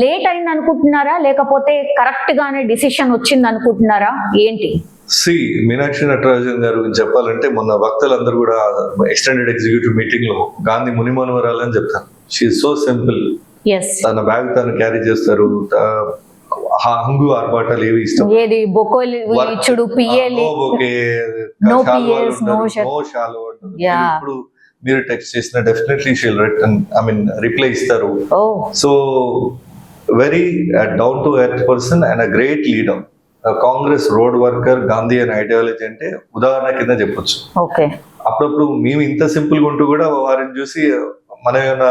లేట్ అయింది అనుకుంటున్నారా, లేకపోతే కరెక్ట్ గానే డిసిషన్ వచ్చింది అనుకుంటున్నారా, ఏంటి? మీనాక్షి నటరాజన్ గారు గురించి చెప్పాలంటే మొన్న వక్తలందరూ కూడా ఎక్స్టెండెడ్ ఎగ్జిక్యూటివ్ మీటింగ్ లో గాంధీ మునిమనవరాలు అని చెప్తారు. She so simple. తన బ్యాగ్ తను క్యారీ చేస్తారు. హంగు ఆర్భాటాలు ఏవి ఇష్టం, ఇప్పుడు మీరు టెక్స్ట్ చేసిన definitely she'll return, I mean reply ఇస్తారు. So very down to earth person and a great leader. Congress road worker, Gandhi అనే ఐడియాలజీ అంటే ఉదాహరణ కింద చెప్పొచ్చు. అప్పుడప్పుడు మేము ఇంత సింపుల్ గా ఉంటూ కూడా వారిని చూసి మనం ఏమైనా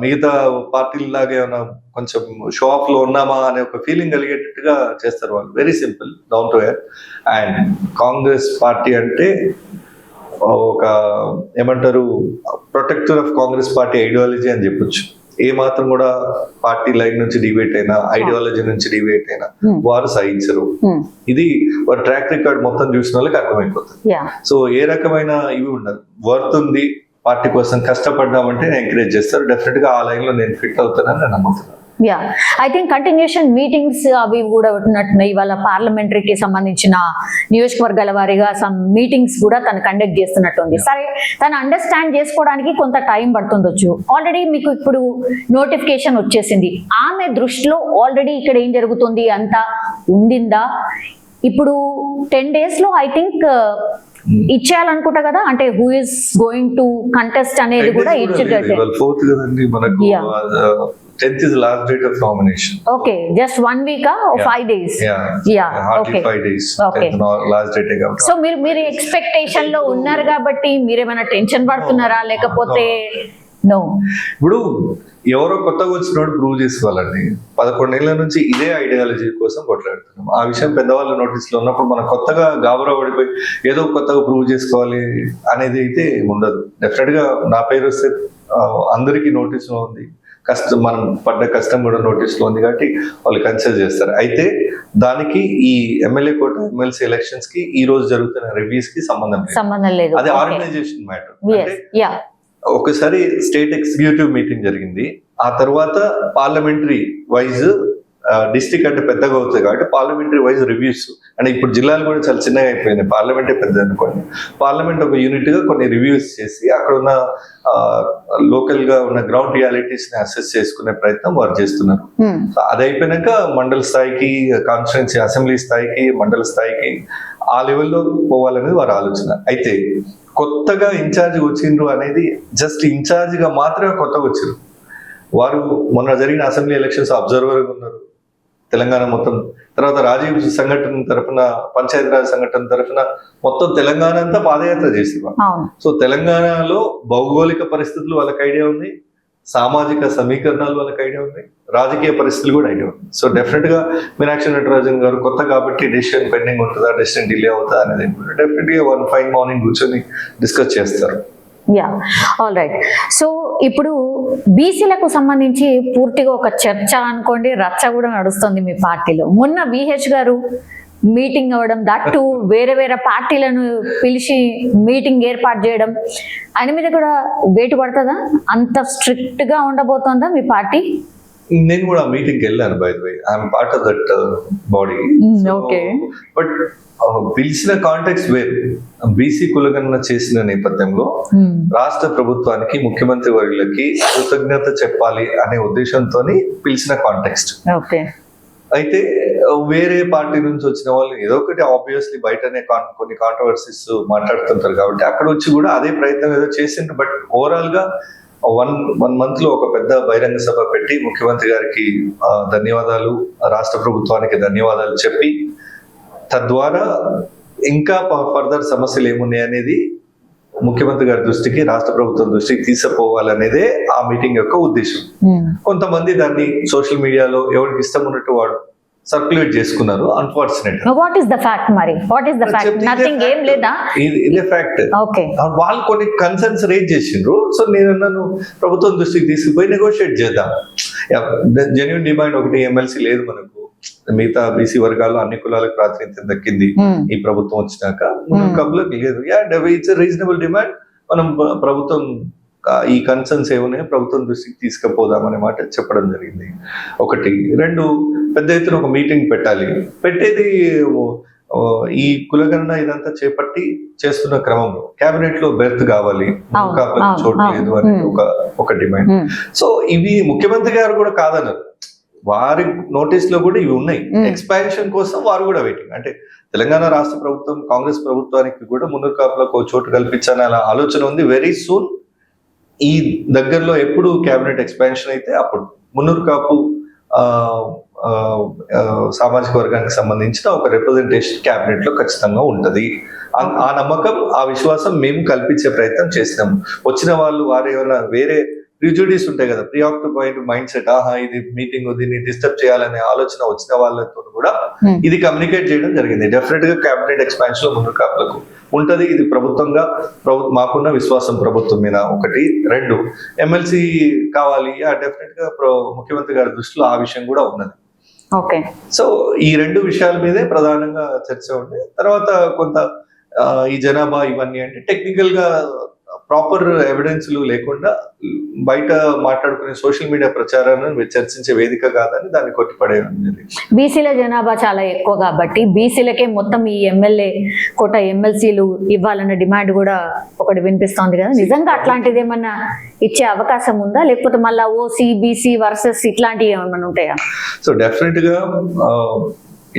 మిగతా పార్టీల లాగా ఏమైనా కొంచెం షో ఆఫ్ లో ఉన్నామా అనే ఒక ఫీలింగ్ కలిగేటట్టుగా చేస్తారు వాళ్ళు. Very simple, down to earth. And Congress party అంటే ఒక ఏమంటారు, protector of Congress party ideology అని చెప్పొచ్చు. ఏ మాత్రం కూడా పార్టీ లైన్ నుంచి డివేట్ అయినా, ఐడియాలజీ నుంచి డివేట్ అయినా వారు సహించరు. ఇది వారి ట్రాక్ రికార్డ్ మొత్తం చూసిన వాళ్ళకి అర్థమైపోతుంది. సో ఏ రకమైన ఇవి ఉండదు, వర్త్ ఉంది, పార్టీ కోసం కష్టపడ్డామంటే ఎంకరేజ్ చేస్తారు. డెఫినెట్ గా ఆ లైన్ లో నేను ఫిట్ అవుతానని నేను నమ్ముతున్నాను. Yeah, I think continuation meetings అవి కూడా ఉంటున్నట్టున్నాయి. ఇవాళ పార్లమెంటరీకి సంబంధించిన నియోజకవర్గాల వారీగా సమ్ మీటింగ్స్ కూడా తను కండక్ట్ చేస్తున్నట్టుంది. సరే, తను అండర్స్టాండ్ చేసుకోవడానికి కొంత టైం పడుతుండొచ్చు. ఆల్రెడీ మీకు ఇప్పుడు నోటిఫికేషన్ వచ్చేసింది. ఆమె దృష్టిలో ఆల్రెడీ ఇక్కడ ఏం జరుగుతుంది అంతా ఉండిందా? ఇప్పుడు 10 days లో ఐ థింక్ ఇచ్చేయాలనుకుంటా కదా, అంటే who is going to contest అనేది కూడా ఇచ్చేటట్టు. 4th కదండి మనకు. 10th is the last date of nomination. Okay, just 1 week or 5 days? Yeah, hardly okay. 5 days. Okay. Last date కాబట్టి. సో మీరు ఎక్స్పెక్టేషన్ లో ఉన్నారు కాబట్టి మీరేమైనా టెన్షన్ పడుతున్నారా, లేకపోతే నో? ఇప్పుడు ఎవరో కొత్తగా వచ్చినోడు ప్రూవ్ చేసుకోవాలండి. 11 ఏళ్ల నుంచి ఇదే ఐడియాలజీ కోసం కొట్లాడుతున్నాం. ఆ విషయం పెద్దవాళ్ళ నోటీస్ లో ఉన్నప్పుడు మనం కొత్తగా గాబరా పడిపోయి ఏదో కొత్తగా ప్రూవ్ చేసుకోవాలి అనేది అయితే ఉండదు. డెఫినెట్ గా నా పేరు వస్తే అందరికీ నోటీస్ లో ఉంది, కష్టం మనం పడ్డ కష్టం కూడా నోటీస్ లో ఉంది కాబట్టి వాళ్ళు కన్సిడర్ చేస్తారు. అయితే దానికి ఈ ఎమ్మెల్యే కోట ఎమ్మెల్సీ ఎలక్షన్స్ కి ఈ రోజు జరుగుతున్న రివ్యూస్ కి సంబంధం లేదు. అది ఆర్గనైజేషన్ మ్యాటర్. ఒకసారి స్టేట్ ఎగ్జిక్యూటివ్ మీటింగ్ జరిగింది. ఆ తర్వాత పార్లమెంటరీ వైజ్ డిస్ట్రిక్ట్ అంటే పెద్దగా అవుతుంది కాబట్టి పార్లమెంటరీ వైజ్ రివ్యూస్, అంటే ఇప్పుడు జిల్లాలు కూడా చాలా చిన్నగా అయిపోయింది, పార్లమెంటే పెద్ద అనుకోండి. పార్లమెంట్ ఒక యూనిట్ గా కొన్ని రివ్యూస్ చేసి అక్కడ ఉన్న లోకల్ గా ఉన్న గ్రౌండ్ రియాలిటీస్ ని అసెస్ చేసుకునే ప్రయత్నం వారు చేస్తున్నారు. అది అయిపోయినాక మండల స్థాయికి, కాన్స్టిట్యున్సీ అసెంబ్లీ స్థాయికి, మండల స్థాయికి ఆ లెవెల్లో పోవాలనేది వారి ఆలోచన. అయితే కొత్తగా ఇన్ఛార్జ్ వచ్చిండ్రు అనేది జస్ట్ ఇన్ఛార్జ్ గా మాత్రమే కొత్తగా వచ్చారు. వారు మొన్న జరిగిన అసెంబ్లీ ఎలక్షన్స్ అబ్జర్వర్ గా ఉన్నారు తెలంగాణ మొత్తం. తర్వాత రాజీవ్ సంఘటన తరఫున, పంచాయతీరాజ్ సంఘటన తరఫున మొత్తం తెలంగాణ అంతా పాదయాత్ర చేసేవారు. సో తెలంగాణలో భౌగోళిక పరిస్థితులు వాళ్ళకి ఐడియా ఉంది, సామాజిక సమీకరణాలు వాళ్ళకి ఐడియా ఉంది, రాజకీయ పరిస్థితులు కూడా ఐడియా ఉంది. సో డెఫినెట్ గా మీనాక్షి నటరాజన్ గారు కొత్త కాబట్టి డెసిషన్ పెండింగ్ ఉంటుందా, డెసిషన్ డిలే అవుతుందా అనేది డెఫినెట్ గా వన్ ఫైన్ మార్నింగ్ కూర్చొని డిస్కస్ చేస్తారు. Yeah, all right. సో ఇప్పుడు బీసీలకు సంబంధించి పూర్తిగా ఒక చర్చ అనుకోండి, రచ్చ కూడా నడుస్తుంది మీ పార్టీలో. మొన్న విహెచ్ గారు మీటింగ్ అవ్వడం, దట్టు వేరే వేరే పార్టీలను పిలిచి మీటింగ్ ఏర్పాటు చేయడం, ఆయన మీద కూడా వేటు పడుతుందా? అంత స్ట్రిక్ట్ గా ఉండబోతోందా మీ పార్టీ? నేను కూడా మీటింగ్కి వెళ్ళాను, by the way I'm part of that body. Okay, but పిలిచిన కాంటెక్స్ట్ వేరు. బీసీ కులగణన చేసిన నేపథ్యంలో రాష్ట్ర ప్రభుత్వానికి, ముఖ్యమంత్రి వర్యులకి కృతజ్ఞత చెప్పాలి అనే ఉద్దేశంతో పిలిచిన కాంటెక్స్ట్. ఓకే. అయితే వేరే పార్టీ నుంచి వచ్చిన వాళ్ళు ఏదో ఒకటి ఆబ్వియస్లీ బయటనే కొన్ని కాంట్రవర్సీస్ మాట్లాడుతుంటారు కాబట్టి అక్కడ వచ్చి కూడా అదే ప్రయత్నం ఏదో చేసిండ్రు. బట్ ఓవరాల్ గా వన్ మంత్ లో ఒక పెద్ద బహిరంగ సభ పెట్టి ముఖ్యమంత్రి గారికి ధన్యవాదాలు, రాష్ట్ర ప్రభుత్వానికి ధన్యవాదాలు చెప్పి, తద్వారా ఇంకా ఫర్దర్ సమస్యలు ఏమున్నాయి అనేది ముఖ్యమంత్రి గారి దృష్టికి, రాష్ట్ర ప్రభుత్వం దృష్టికి తీసుకుపోవాలనేదే ఆ మీటింగ్ యొక్క ఉద్దేశం. కొంతమంది దాన్ని సోషల్ మీడియాలో ఎవరికి ఇష్టం ఉన్నట్టు వాడు సర్క్యులేట్ చేసుకున్నారు. Unfortunate. What is the fact మరి? What is the fact? Nothing, ఏం లేదా? ఇదే ఫ్యాక్ట్. ఓకే. వాళ్ళు కొన్ని కన్సర్న్స్ రేజ్ చేసిండ్రు. సో నేను ప్రభుత్వం దృష్టికి తీసుకుపోయి నెగోషియేట్ చేద్దాం. జెన్యూన్ డిమాండ్ ఒకటి, ఎమ్మెల్సీ లేదు మనకు, మిగతా బీసీ వర్గాల్లో అన్ని కులాలకు ప్రాతినిధ్యం దక్కింది ఈ ప్రభుత్వం వచ్చినాక, కబులకు లేదు. It's reasonable demand. మనం ప్రభుత్వం ఈ కన్సర్న్స్ ఏమున్నాయో ప్రభుత్వం దృష్టికి తీసుకుపోదామనే మాట చెప్పడం జరిగింది. ఒకటి. రెండు, పెద్ద ఎత్తున ఒక మీటింగ్ పెట్టాలి. పెట్టేది ఈ కులగణన ఇదంతా చేపట్టి చేస్తున్న క్రమంలో కేబినెట్ లో బెర్త్ కావాలి, చోటు లేదు అనేది ఒక డిమాండ్. సో ఇవి ముఖ్యమంత్రి గారు కూడా కాదన్నారు, వారి నోటీస్ లో కూడా ఇవి ఉన్నాయి. ఎక్స్పాన్షన్ కోసం వారు కూడా వెయిటింగ్. అంటే తెలంగాణ రాష్ట్ర ప్రభుత్వం, కాంగ్రెస్ ప్రభుత్వానికి కూడా మున్నూరు కాపులకు చోటు కల్పించాలని అలా ఆలోచన ఉంది. వెరీ సూన్, ఈ దగ్గరలో ఎప్పుడు క్యాబినెట్ ఎక్స్పాన్షన్ అయితే అప్పుడు మున్నూరు కాపు సామాజిక వర్గానికి సంబంధించిన ఒక రిప్రజెంటేషన్ క్యాబినెట్ లో ఖచ్చితంగా ఉంటది. ఆ నమ్మకం, ఆ విశ్వాసం మేము కల్పించే ప్రయత్నం చేసినాము. వచ్చిన వాళ్ళు వారు ఏమైనా వేరే ప్రిజుడీస్ ఉంటాయి కదా, ప్రీఆక్యుపైడ్ మైండ్ సెట్, ఇది మీటింగ్ దీన్ని డిస్టర్బ్ చేయాలనే ఆలోచన వచ్చిన వాళ్ళతో కూడా ఇది కమ్యూనికేట్ చేయడం జరిగింది. డెఫినెట్ గా క్యాబినెట్ ఎక్స్పాన్షన్ లో మున్నూరు కాపులకు ఉంటది. ఇది ప్రభుత్వంగా మాకున్న విశ్వాసం ప్రభుత్వం మీద. ఒకటి. రెండు, ఎమ్మెల్సీ కావాలి, డెఫినెట్ గా ముఖ్యమంత్రి గారి దృష్టిలో ఆ విషయం కూడా ఉన్నది. ఓకే. సో ఈ రెండు విషయాల మీదే ప్రధానంగా చర్చ ఉంది. తర్వాత కొంత ఈ జనాభా ఇవన్నీ అంటే టెక్నికల్ గా ప్రాపర్ ఎవిడెన్స్లు లేకుండా బయట మాట్లాడుకునే సోషల్ మీడియా ప్రచారాన్ని చర్చించే వేదిక కాదని దాన్ని కొట్టిపడేయడం జరిగింది. బీసీల జనాభా చాలా ఎక్కువ కాబట్టి బీసీలకే మొత్తం ఈ ఎమ్మెల్యే కోట ఎమ్మెల్సీలు ఇవ్వాలన్న డిమాండ్ కూడా ఒకటి వినిపిస్తోంది కదా, నిజంగా అట్లాంటిది ఏమన్నా ఇచ్చే అవకాశం ఉందా, లేకపోతే మళ్ళీ ఓసీ బీసీ వర్సెస్ ఇట్లాంటివి ఏమన్నా ఉంటాయా? సో డెఫినెట్ గా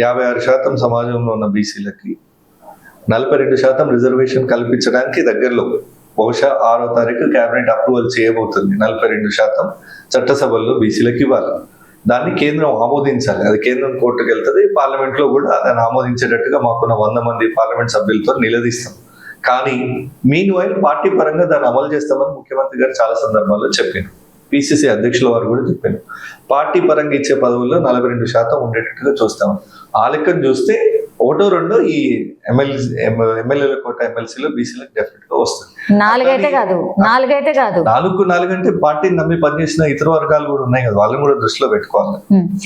56% సమాజంలో ఉన్న బీసీలకి 42% రిజర్వేషన్ కల్పించడానికి దగ్గరలో బహుశా 6వ తారీఖు కేబినెట్ అప్రూవల్ చేయబోతుంది. 42% చట్టసభల్లో బీసీలకు ఇవ్వాలి. దాన్ని కేంద్రం ఆమోదించాలి. అది కేంద్రం కోర్టుకు వెళ్తుంది. పార్లమెంట్ లో కూడా దాన్ని ఆమోదించేటట్టుగా మాకున్న 100 మంది పార్లమెంట్ సభ్యులతో నిలదీస్తాం. కానీ మీన్ వైల్ పార్టీ పరంగా దాన్ని అమలు చేస్తామని ముఖ్యమంత్రి గారు చాలా సందర్భాల్లో చెప్పారు. పిసిసి అధ్యక్షుల వారు కూడా చెప్పారు. పార్టీ పరంగా ఇచ్చే పదవుల్లో 42% ఉండేటట్టుగా చూస్తాం. ఆ లెక్కను చూస్తే 1-2 ఈ ఎమ్మెల్యేల కోట ఎమ్మెల్సీలో బీసీలకు డెఫినెట్ గా వస్తుంది. 4 అయితే కాదు 4 అంటే పార్టీని నమ్మి పనిచేసిన ఇతర వర్గాలు కూడా ఉన్నాయి కదా, వాళ్ళని కూడా దృష్టిలో పెట్టుకోవాలి.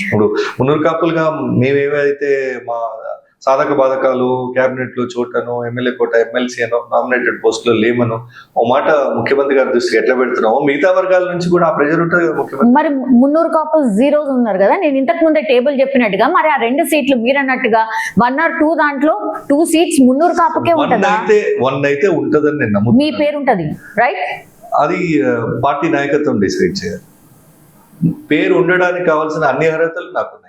ఇప్పుడు మున్నూరు కాపులుగా మేమేవైతే మా సాధక బాధకాలు క్యాబినెట్ లో చోటను ఎమ్మెల్యే కోట ఎమ్మెల్సీ అనో నామినేటెడ్ పోస్టులో లేమను ఓ మాట ముఖ్యమంత్రి గారి దృష్టికి ఎట్లా పెడుతున్నామో మిగతా వర్గాల నుంచి కూడా ఆ ప్రెషర్ ఉంటుంది కదా ముఖ్యమంత్రి. మరి 300 కాపులు జీరోస్ ఉన్నారు కదా, నేను ఇంతకు ముందే టేబుల్ చెప్పినట్టుగా మరి ఆ 2 సీట్లు మీరు అన్నట్టుగా 1 or 2 దాంట్లో 2 seats 300 కాపుకే ఉంటుందా? 1 అయితే ఉంటదని నేను నమ్ముతున్నాను. మీ పేరు ఉంటది రైట్? అది పార్టీ నాయకత్వం డిసైడ్ చేయాలి. పేరు ఉండడానికి కావాల్సిన అన్ని అర్హతలు నాకున్నాయి.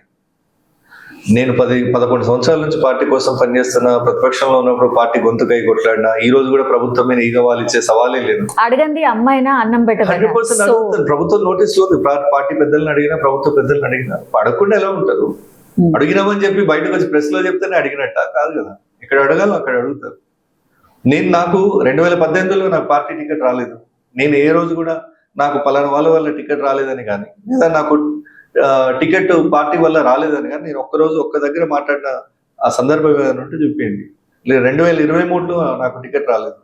నేను 10-11 సంవత్సరాల నుంచి పార్టీ కోసం పనిచేస్తున్న, ప్రతిపక్షంలో ఉన్నప్పుడు పార్టీ గొంతుకై కొట్లాడినా, ఈ రోజు కూడా ప్రభుత్వం మీద ఈగ వాలిచ్చే సవాలే లేదు. అడగండి అమ్మాయినా అన్నం పెట్టదు. 100% అడుగుతాను. ప్రభుత్వం నోటీస్ లో పార్టీ పెద్దలను అడిగినా, ప్రభుత్వ పెద్దలను అడిగినా అడగకుండా ఎలా ఉంటారు? అడిగినామని చెప్పి బయటకు వచ్చి ప్రెస్ లో చెప్తేనే అడిగినట్ట కాదు కదా. ఇక్కడ అడగాలి, అక్కడ అడుగుతారు. నాకు 2018లో నాకు పార్టీ టికెట్ రాలేదు. నేను ఏ రోజు కూడా నాకు పలానా వాళ్ళ టికెట్ రాలేదని కానీ, లేదా నాకు టికెట్ పార్టీ వల్ల రాలేదని కానీ నేను ఒక్కరోజు ఒక్క దగ్గర మాట్లాడిన ఆ సందర్భం ఏదైనా ఉంటే చూపించండి. లేదు 2023లో నాకు టికెట్ రాలేదు.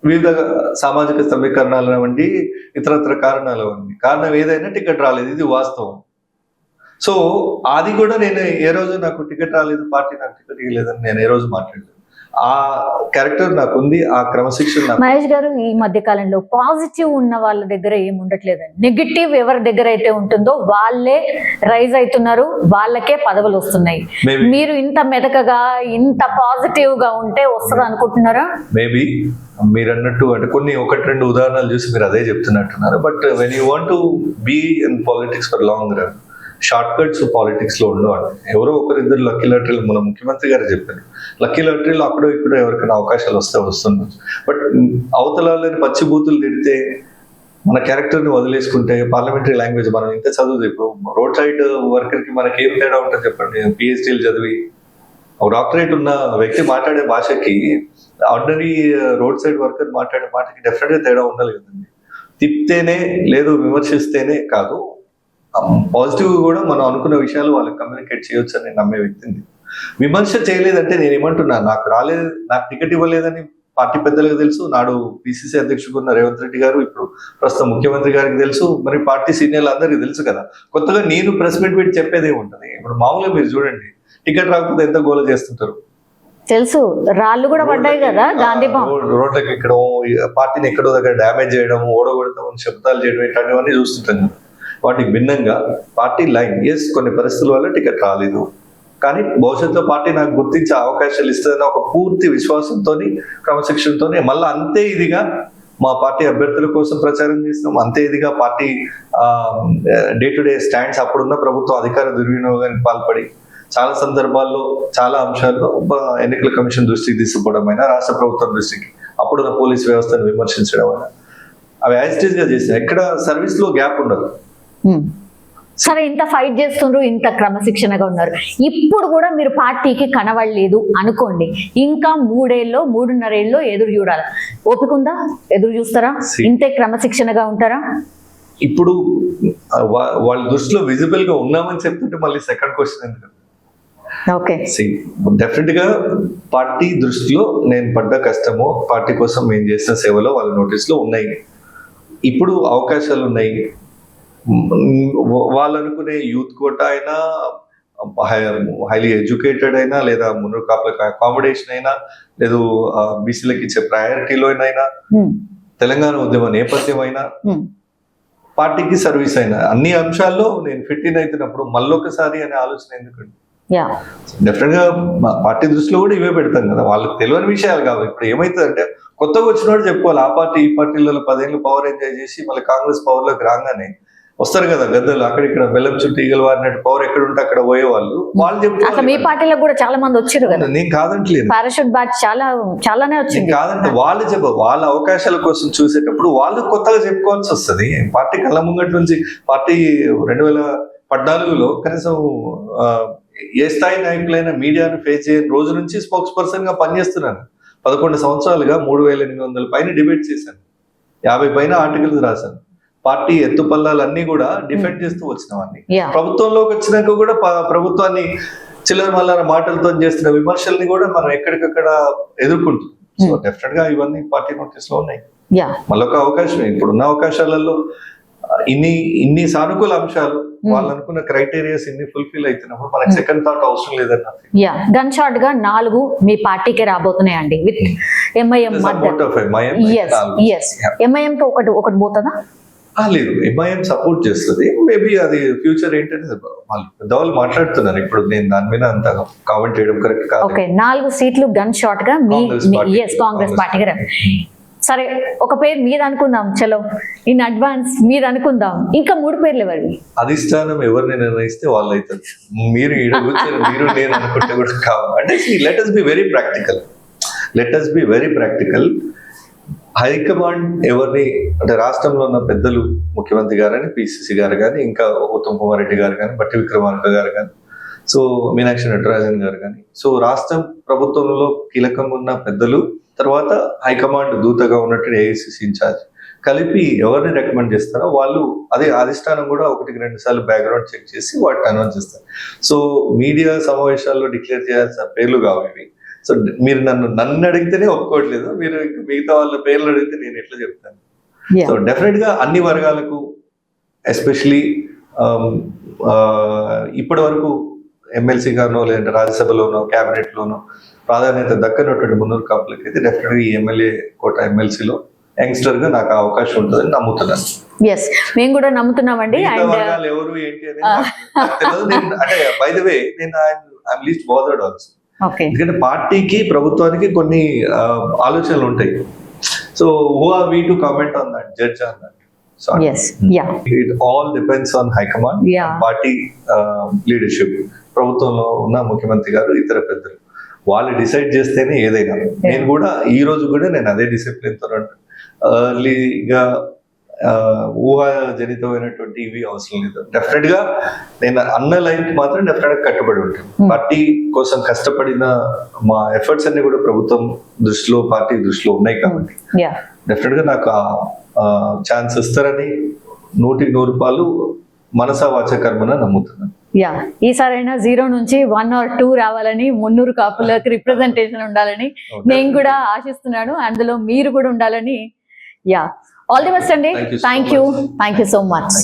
వివిధ సామాజిక సమీకరణాలు వంటి ఇతరత్ర కారణాలు వంటి కారణం ఏదైనా టికెట్ రాలేదు, ఇది వాస్తవం. సో అది కూడా నేను ఏ రోజు నాకు టికెట్ రాలేదు, పార్టీ నాకు టికెట్ ఇవ్వలేదని నేను ఏ రోజు మాట్లాడలేదు. ఆ క్యారెక్టర్ నాకు ఉంది, ఆ క్రమశిక్షణ. మహేష్ గారు, ఈ మధ్య కాలంలో పాజిటివ్ ఉన్న వాళ్ళ దగ్గర ఏమి ఉండట్లేదండి. నెగిటివ్ ఎవరి దగ్గర అయితే ఉంటుందో వాళ్ళే రైజ్ అవుతున్నారు, వాళ్ళకే పదవులు వస్తున్నాయి. మీరు ఇంత మెదకగా ఇంత పాజిటివ్ గా ఉంటే వస్తుంది అనుకుంటున్నారా? మేబీ మీరు అన్నట్టు అంటే కొన్ని 1-2 ఉదాహరణలు చూసి మీరు అదే చెప్తున్నట్టున్నారు. But when you want to be in politics for long run, short cuts politics లో ఉండవు. ఎవరో ఒకరిద్దరు లక్కీ లాటరీలు, మన ముఖ్యమంత్రి గారు చెప్పారు, లక్కీ లాటరీలు అక్కడో ఇక్కడో ఎవరికైనా అవకాశాలు వస్తుంది. బట్ అవతలని పచ్చి బూతులు తిడితే, మన క్యారెక్టర్ ని వదిలేసుకుంటే, పార్లమెంటరీ లాంగ్వేజ్ మనం ఇంత చదువు, ఇప్పుడు రోడ్ సైడ్ వర్కర్ కి మనకి ఏం తేడా ఉంటుంది చెప్పండి? పిహెచ్డీలు చదివి ఒక డాక్టరేట్ ఉన్న వ్యక్తి మాట్లాడే భాషకి ఆర్డినరీ రోడ్ సైడ్ వర్కర్ మాట్లాడే మాటకి డెఫినెట్ గా తేడా ఉండాలి కదండి. తిప్తేనే లేదు, విమర్శిస్తేనే కాదు, పాజిటివ్ కూడా మనం అనుకున్న విషయాలు వాళ్ళకి కమ్యూనికేట్ చేయొచ్చు అని నమ్మే వ్యక్తిని. విమర్శ చేయలేదంటే నేను ఏమంటున్నా, నాకు రాలేదు, నాకు టికెట్ ఇవ్వలేదని పార్టీ పెద్దలకు తెలుసు, నాడు పిసిసి అధ్యక్షుడు ఉన్న రేవంత్ రెడ్డి గారు, ఇప్పుడు ప్రస్తుతం ముఖ్యమంత్రి గారికి తెలుసు, మరి పార్టీ సీనియర్లు అందరికీ తెలుసు కదా. కొత్తగా నేను ప్రెస్ మీట్ పెట్టి చెప్పేదే ఉంటుంది. ఇప్పుడు మామూలుగా మీరు చూడండి, టికెట్ రాకపోతే ఎంత గోల చేస్తుంటారు తెలుసు. రాళ్ళు కూడా పడ్డాయి కదా గాంధీ రోడ్లకి, ఇక్కడ పార్టీని ఎక్కడో దగ్గర డ్యామేజ్ చేయడం, ఓడగొడతామని శబ్దాలు చేయడం, ఇట్లాంటివన్నీ చూస్తుంటాం కదా. వాటికి భిన్నంగా పార్టీ లైన్, కొన్ని పరిస్థితుల వల్ల టికెట్ రాలేదు, కానీ భవిష్యత్తులో పార్టీ నాకు గుర్తించే అవకాశాలు ఇస్తుందని ఒక పూర్తి విశ్వాసంతో, క్రమశిక్షణతో మళ్ళీ అంతే ఇదిగా మా పార్టీ అభ్యర్థుల కోసం ప్రచారం చేస్తున్నాం. అంతే ఇదిగా party day to day stands, అప్పుడున్న ప్రభుత్వం అధికార దుర్వినియోగానికి పాల్పడి చాలా సందర్భాల్లో చాలా అంశాల్లో ఎన్నికల కమిషన్ దృష్టికి తీసుకుపోవడం అయినా, రాష్ట్ర ప్రభుత్వం దృష్టికి, అప్పుడున్న పోలీస్ వ్యవస్థను విమర్శించడం అయినా, అవి యాజిటేజ్ గా చేసిన ఎక్కడ సర్వీస్ లో గ్యాప్ ఉండదు. సరే, ఇంత ఫైట్ చేస్తుండ్రు, ఇంత క్రమశిక్షణగా ఉన్నారు, ఇప్పుడు కూడా మీరు పార్టీకి కనబడలేదు అనుకోండి, ఇంకా 3.5 ఏళ్ళు ఎదురు చూడాలి. ఓపిక ఉందా? ఎదురు చూస్తారా? ఇంతే క్రమశిక్షణగా ఉంటారా? ఇప్పుడు వాళ్ళ దృష్టిలో విజిబుల్ గా ఉన్నామని చెప్తుంటే మళ్ళీ సెకండ్ క్వశ్చన్ ఎందుకు? ఓకే, డెఫినెట్ గా పార్టీ దృష్టిలో నేను పడ్డ కష్టమో, పార్టీ కోసం మేము చేసిన సేవలో వాళ్ళ నోటీస్ లో ఉన్నాయి. ఇప్పుడు అవకాశాలు ఉన్నాయి. వాళ్ళు అనుకునే యూత్ కోటా అయినా, హైలీ ఎడ్యుకేటెడ్ అయినా, లేదా మున్నూరు కాపులకు అకామిడేషన్ అయినా, లేదు బీసీలకు ఇచ్చే ప్రయారిటీలో అయినా, తెలంగాణ ఉద్యమ నేపథ్యం అయినా పార్టీకి సర్వీస్ అయినా అన్ని అంశాల్లో నేను ఫిట్ ఇన్ అవుతున్నప్పుడు మళ్ళొకసారి అనే ఆలోచన ఎందుకండి? డెఫినెట్ గా పార్టీ దృష్టిలో కూడా ఇవే పెడతాం కదా, వాళ్ళకి తెలియని విషయాలు కావు. ఇప్పుడు ఏమైతుందంటే కొత్తగా వచ్చినోడు చెప్పుకోవాలి, ఆ పార్టీ ఈ పార్టీలలో 10 ఏళ్ళు పవర్ ఎంజాయ్ చేసి మళ్ళీ కాంగ్రెస్ పవర్ లోకి రాగానే వస్తారు కదా గద్దలు, అక్కడిక్కడ బెల్లం చుట్టూ ఈగలు వారినట్టు పవర్ ఎక్కడ ఉంటే అక్కడ పోయేవాళ్ళు. వాళ్ళు చెప్తారు మీ పార్టీలో కూడా చాలా మంది వచ్చారు కదా. నేను కాదంటలేదు, పారాషూట్ బ్యాచ్ చాలానే వచ్చింది కాదంటే వాళ్ళు వాళ్ళ అవకాశాల కోసం చూసేటప్పుడు వాళ్ళు కొత్తగా చెప్పుకోవాల్సి వస్తుంది. పార్టీ కళ్ళ ముంగటి నుంచి పార్టీ 2014లో కనీసం ఏ స్థాయి నాయకులైన మీడియాను ఫేస్ చేయని రోజు నుంచి స్పోక్స్ పర్సన్ గా పనిచేస్తున్నాను. 11 సంవత్సరాలుగా 3800 పైన డిబేట్ చేశాను, 50 పైన ఆర్టికల్స్ రాశాను. పార్టీ ఎత్తుపల్లాలన్నీ కూడా డిఫెండ్ చేస్తూ వచ్చినవన్నీ. ప్రభుత్వంలోకి వచ్చినాక కూడా ప్రభుత్వాన్ని చిల్లర మల్లర మాటలతో చేస్తున్న విమర్శల్ని కూడా మనం ఎక్కడికక్కడ ఎదుర్కొంటున్నాం. సో డెఫినెట్ గా ఇవన్నీ పార్టీ నోటీస్ లో ఉన్నాయి. మళ్ళొక అవకాశం, ఇప్పుడున్న అవకాశాలలో ఇన్ని సానుకూల అంశాలు వాళ్ళు అనుకున్న క్రైటీరియాస్ ఇన్ని ఫుల్ఫిల్ అవుతున్నప్పుడు మనకి సెకండ్ థాట్ అవసరం లేదన్న. గన్ షాట్ గా 4 మీ పార్టీకి రాబోతున్నాయండి విత్ ఎంఐఎం ఎంఐఎం తో ఒకటి పోతుందా? లేదు, ఎంఐఎం సపోర్ట్ చేస్తుంది. మేబీ అది ఫ్యూచర్ ఏంటంటే వాళ్ళు పెద్దవాళ్ళు మాట్లాడుతున్నారు. ఇప్పుడు నేను దాని మీద అంత కామెంట్ చేయడం కరెక్ట్ కాదు. ఓకే, 4 సీట్లు గన్ షాట్ గా కాంగ్రెస్ పార్టీకి. సరే, ఒక పేరు మీద అనుకుందాం, చలో ఇన్ అడ్వాన్స్ మీద అనుకుందాం. ఇంకా 3 పేర్లు ఎవరివి? అధిష్టానం ఎవరిని నిర్ణయిస్తే వాళ్ళు అవుతారు. మీరు మీరు నేను అనుకుంటే కూడా కావాలి. అంటే let us be very practical. High command ఎవరిని అంటే రాష్ట్రంలో ఉన్న పెద్దలు, ముఖ్యమంత్రి గారని, పిసిసి గారు కానీ, ఇంకా ఉత్తమ్ కుమార్ రెడ్డి గారు కానీ, బట్టి విక్రమార్క గారు కానీ, సో మీనాక్షి నటరాజన్ గారు కానీ, సో రాష్ట్రం ప్రభుత్వంలో కీలకంగా ఉన్న పెద్దలు, తర్వాత హైకమాండ్ దూతగా ఉన్నట్టు ఏఐసిసి ఇన్ఛార్జ్ కలిపి ఎవరిని రికమెండ్ చేస్తారో వాళ్ళు, అదే అధిష్టానం కూడా 1-2 సార్లు బ్యాక్గ్రౌండ్ చెక్ చేసి వాటిని అనౌన్స్ చేస్తారు. సో మీడియా సమావేశాల్లో డిక్లేర్ చేయాల్సిన పేర్లు కావు ఇవి. సో మీరు నన్ను అడిగితేనే ఒప్పుకోవట్లేదు, మీరు మిగతా వాళ్ళ పేర్లు అడిగితే నేను ఎట్లా చెప్తాను. సో డెఫినెట్ గా అన్ని వర్గాలకు, ఎస్పెషలీ ఇప్పటి వరకు ఎమ్మెల్సీ గానో లేదంటే రాజ్యసభలోనో క్యాబినెట్ లోనో ప్రాధాన్యత దక్కనటువంటి మున్నూరు కాపులకి అయితే డెఫినెట్ గా ఈ ఎమ్మెల్యే కోట ఎమ్మెల్సీలో యంగ్స్టర్ గా నాకు అవకాశం ఉంటుందని నమ్ముతున్నాను. మేము కూడా నమ్ముతున్నామండి. ఎవరు ఏంటి అనేది అంటే బై ద వే నేను ఐఎమ్ లీస్ట్ బాదర్డ్ ఆల్సో. ఎందుకంటే పార్టీకి ప్రభుత్వానికి కొన్ని ఆలోచనలు ఉంటాయి. So who are we to comment on that, judge on that? It all depends on high command, party leadership. ప్రభుత్వంలో ఉన్న ముఖ్యమంత్రి గారు, ఇతర పెద్దలు వాళ్ళు డిసైడ్ చేస్తేనే ఏదైనా. నేను కూడా ఈ రోజు కూడా నేను అదే డిసిప్లిన్ తో ఎర్లీగా ఊహాజనితమైనటువంటి ఇవి అవసరం లేదు. డెఫినెట్ గా నేను అన్న లైన్ మాత్రం డెఫినెట్ గా కట్టుబడి ఉంటాను. పార్టీ కోసం కష్టపడిన మా ఎఫర్ట్స్ అన్ని కూడా ప్రభుత్వం దృష్టిలో, పార్టీ దృష్టిలో ఉన్నాయి కాబట్టి డెఫినెట్ గా నాకు ఛాన్స్ ఇస్తారని 100% మనసా వాచ కర్మన నమ్ముతున్నాను. ఈసారైనా 0 నుంచి 1 or 2 రావాలని, 300 కాపులకు రిప్రజెంటేషన్ ఉండాలని నేను కూడా ఆశిస్తున్నాను. అందులో మీరు కూడా ఉండాలని. ఆల్ ది బెస్ట్ అండి. Thank you so much.